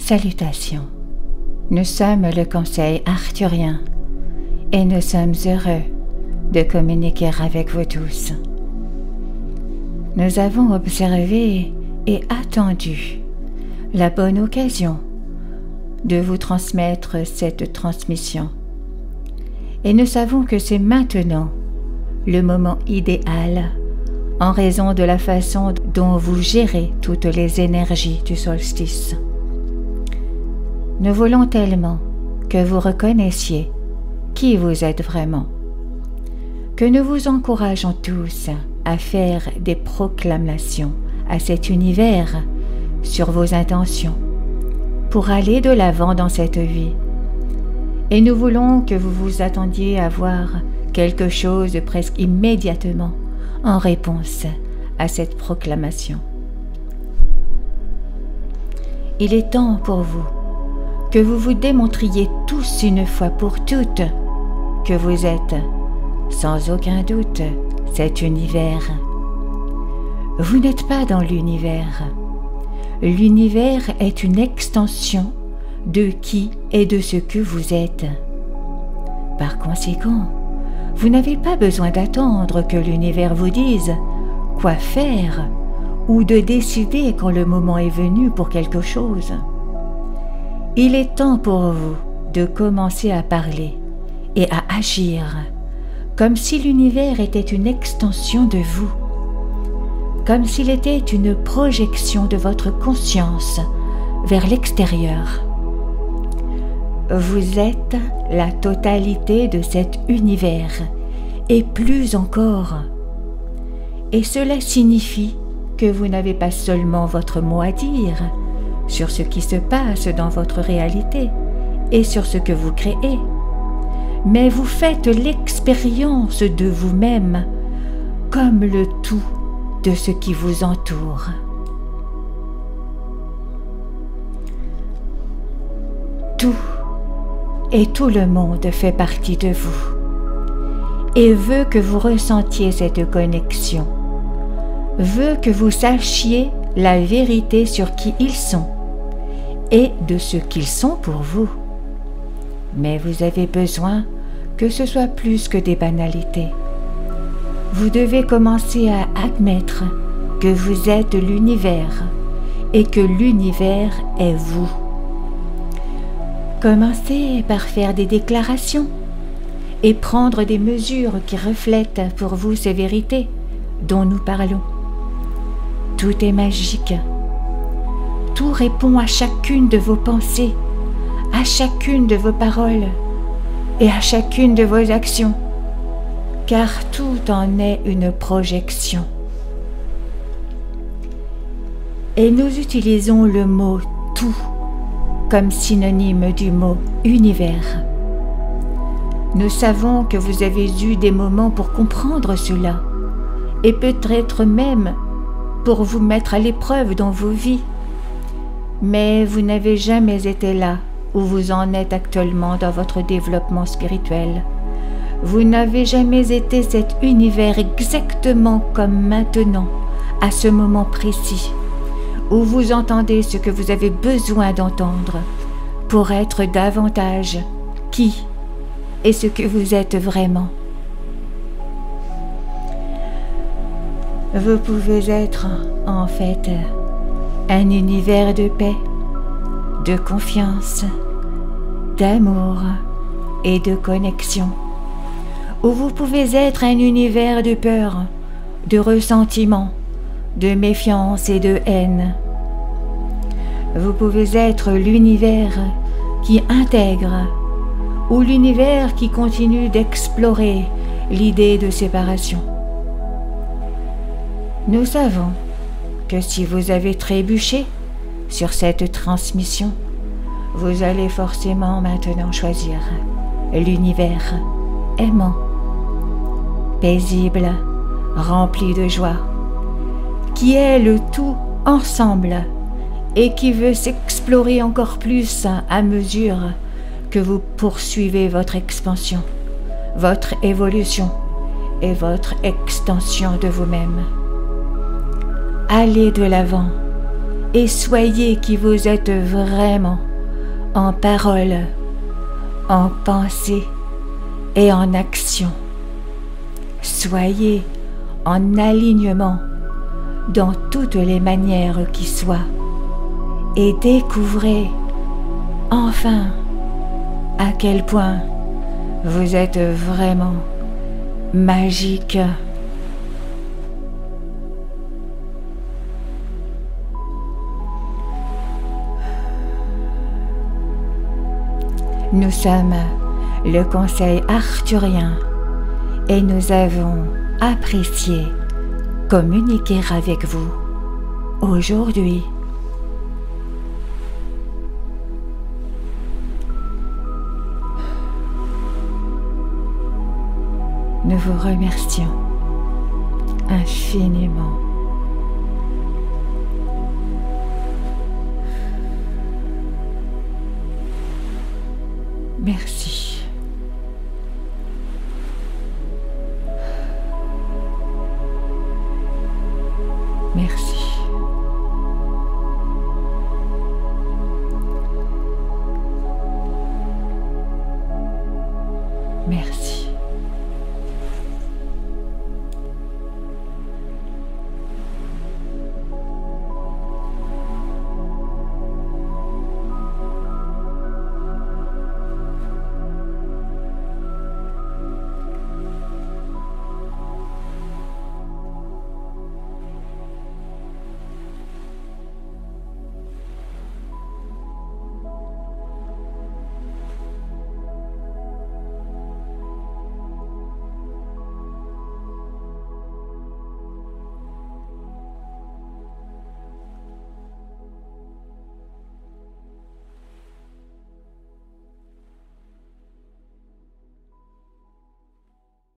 Salutations. Nous sommes le Conseil arthurien et nous sommes heureux de communiquer avec vous tous. Nous avons observé et attendu la bonne occasion de vous transmettre cette transmission. Et nous savons que c'est maintenant le moment idéal en raison de la façon dont vous gérez toutes les énergies du solstice. Nous voulons tellement que vous reconnaissiez qui vous êtes vraiment, que nous vous encourageons tous à faire des proclamations à cet univers sur vos intentions pour aller de l'avant dans cette vie. Et nous voulons que vous vous attendiez à voir quelque chose presque immédiatement en réponse à cette proclamation. Il est temps pour vous que vous vous démontriez tous une fois pour toutes que vous êtes, sans aucun doute, cet univers. Vous n'êtes pas dans l'univers. L'univers est une extension de qui et de ce que vous êtes. Par conséquent, vous n'avez pas besoin d'attendre que l'univers vous dise quoi faire ou de décider quand le moment est venu pour quelque chose. Il est temps pour vous de commencer à parler et à agir comme si l'univers était une extension de vous, comme s'il était une projection de votre conscience vers l'extérieur. Vous êtes la totalité de cet univers, et plus encore. Et cela signifie que vous n'avez pas seulement votre mot à dire sur ce qui se passe dans votre réalité et sur ce que vous créez, mais vous faites l'expérience de vous-même comme le tout de ce qui vous entoure. Tout et tout le monde fait partie de vous et veut que vous ressentiez cette connexion, veut que vous sachiez la vérité sur qui ils sont et de ce qu'ils sont pour vous. Mais vous avez besoin que ce soit plus que des banalités. Vous devez commencer à admettre que vous êtes l'univers et que l'univers est vous. Commencez par faire des déclarations et prendre des mesures qui reflètent pour vous ces vérités dont nous parlons. Tout est magique. Tout répond à chacune de vos pensées, à chacune de vos paroles et à chacune de vos actions, car tout en est une projection. Et nous utilisons le mot « tout » comme synonyme du mot « univers ». Nous savons que vous avez eu des moments pour comprendre cela, et peut-être même pour vous mettre à l'épreuve dans vos vies. Mais vous n'avez jamais été là où vous en êtes actuellement dans votre développement spirituel. Vous n'avez jamais été cet univers exactement comme maintenant, à ce moment précis, où vous entendez ce que vous avez besoin d'entendre pour être davantage qui et ce que vous êtes vraiment. Vous pouvez être, en fait, un univers de paix, de confiance, d'amour et de connexion. Ou vous pouvez être un univers de peur, de ressentiment, de méfiance et de haine. Vous pouvez être l'univers qui intègre ou l'univers qui continue d'explorer l'idée de séparation. Nous savons que si vous avez trébuché sur cette transmission, vous allez forcément maintenant choisir l'univers aimant, paisible, rempli de joie, qui est le tout ensemble et qui veut s'explorer encore plus à mesure que vous poursuivez votre expansion, votre évolution et votre extension de vous-même. Allez de l'avant et soyez qui vous êtes vraiment en parole, en pensée et en action. Soyez en alignement dans toutes les manières qui soient et découvrez enfin à quel point vous êtes vraiment magique. Nous sommes le Conseil arthurien et nous avons apprécié communiquer avec vous aujourd'hui. Nous vous remercions infiniment. Merci. Merci.